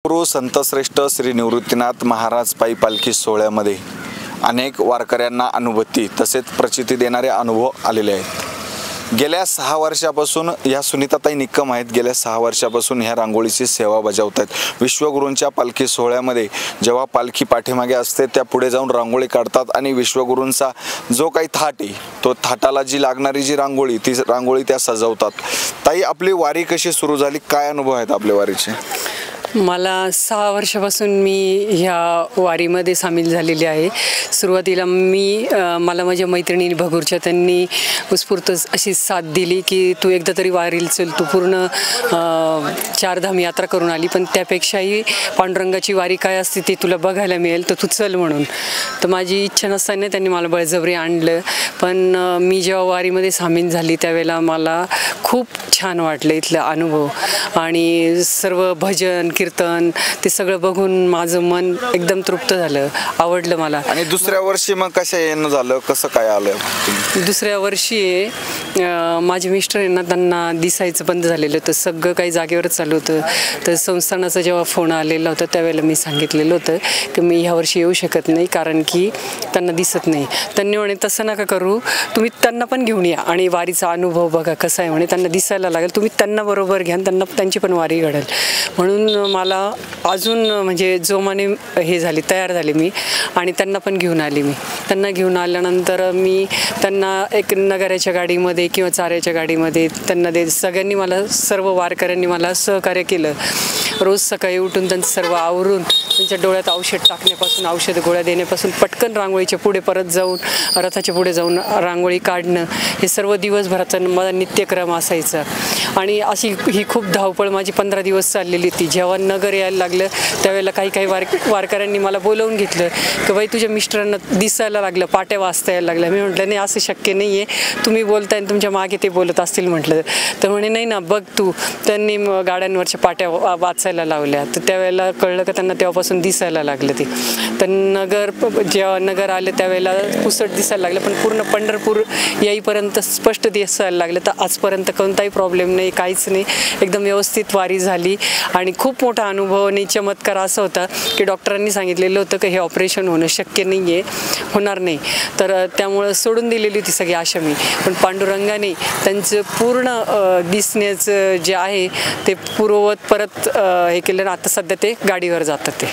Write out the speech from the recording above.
गुरु संतश्रेष्ठ श्री निवृत्तीनाथ महाराज पायी पालखी सोहळ्यामध्ये अनेक वारकऱ्यांना अनुभूती तसेच प्रचिती देणारे अनुभव आलेले आहेत। गेल्या 6 वर्षापासून ह्या सुनीताताई निकम आहेत। गेल्या 6 वर्षापासून ह्या रांगोळीची सेवा बजावत आहेत। विश्वगुरूंच्या पालखी सोहळ्यामध्ये जेव्हा पालखी पाठीमागे असते त्या पुढे जाऊन रांगोळी काढतात आणि विश्वगुरूंचा जो काही थाट आहे तो थाटाला जी लागणारी जी रांगोळी ती रांगोळी त्या सजवतात। ताई, आपली वारी कशी सुरू झाली, काय अनुभव आहेत आपल्या वारीचे? मला 6 वर्षापासून मी ह्या वारीमध्ये सामील झालेली आहे। सुरुवातीला मला माझ्या मैत्रिणी भगूरच्या त्यांनी उत्स्फूर्त अशी साथ दिली की तू एकदा तरी वारीला चल, तू पूर्ण 4 धाम यात्रा करून आली, पण त्यापेक्षाही पांडुरंगाची वारी काय असते ते तुला बघायला मिळेल, तर तू चल म्हणून। तर माझी इच्छा नसताना त्यांनी मला बळजबरी आणलं, पण मी जेव्हा वारीमध्ये सामील झाली त्यावेळेला मला खूप छान वाटलं इथला अनुभव आणि सर्व भजन कीर्तन ते सगळं बघून माझं मन एकदम तृप्त झालं, आवडलं मला। आणि दुसऱ्या वर्षी मग कसं येणं झालं, कसं काय आलं? दुसऱ्या वर्षी माझे मिस्टर यांना त्यांना दिसायचं बंद झालेलं होतं, सगळं काही जागेवरच चालू होतं। तर संस्थानाचा जेव्हा फोन आलेला होता त्यावेळेला मी सांगितलेलं होतं की मी ह्या वर्षी येऊ शकत नाही कारण की त्यांना दिसत नाही। त्यांनी म्हणे तसं नका करू, तुम्ही त्यांना पण घेऊन या आणि वारीचा अनुभव बघा कसा आहे म्हणे, त्यांना दिसायला लागेल, तुम्ही त्यांना बरोबर घ्या, त्यांना त्यांची पण वारी घडेल। म्हणून मला अजून म्हणजे जोमाने तयार झाले मी आणि त्यांना पण घेऊन आली। मी त्यांना घेऊन आल्यानंतर मी त्यांना एक नगाऱ्याच्या गाडीमध्ये किंवा चाऱ्याच्या गाडीमध्ये त्यांना सगळ्यांनी मला सर्व वारकऱ्यांनी मला सहकार्य केलं। रोज सकाळी उठून त्यांचं सर्व आवरून त्यांच्या डोळ्यात औषध टाकण्यापासून औषध गोळ्या देण्यापासून पटकन रांगोळीच्या पुढे परत जाऊन रथाच्या पुढे जाऊन रांगोळी काढणं हे सर्व दिवसभराचा माझा नित्यक्रम असायचा। आणि अशी ही खूप धावपळ माझी 15 दिवस चाललेली होती। जेव्हा नगर यायला लागलं त्यावेळेला काही वारकऱ्यांनी मला बोलवून घेतलं की बाई तुझ्या मिस्टरांना दिसायला लागलं, पाट्या वाजता यायला लागल्या। मी म्हटलं नाही, असं शक्य नाही आहे, तुम्ही बोलताय तुमच्या मागे ते बोलत असतील म्हटलं। तर म्हणे नाही ना, बघ तू। त्यांनी गाड्यांवरच्या पाट्या वाचायला लावल्या, तर त्यावेळेला कळलं का त्यांना तेव्हापासून दिसायला लागलं ते। तर जेव्हा नगर आलं त्यावेळेला पुसट दिसायला लागलं, पण पूर्ण पंढरपूर येईपर्यंत स्पष्ट दिसायला लागलं। तर आजपर्यंत कोणताही प्रॉब्लेम नाही, काहीच नाही, एकदम व्यवस्थित वारी झाली। आणि खूप मोठा अनुभव आणि चमत्कार असा होता की डॉक्टरांनी सांगितलेलं होतं की हे ऑपरेशन होणं शक्य नाही आहे, होणार नाही, तर त्यामुळं सोडून दिलेली होती सगळी आशा मी। पण पांडुरंगाने त्यांचं पूर्ण दिसण्याचं जे आहे ते पूर्ववत परत हे केलं, आता सध्या ते गाडीवर जातात ते।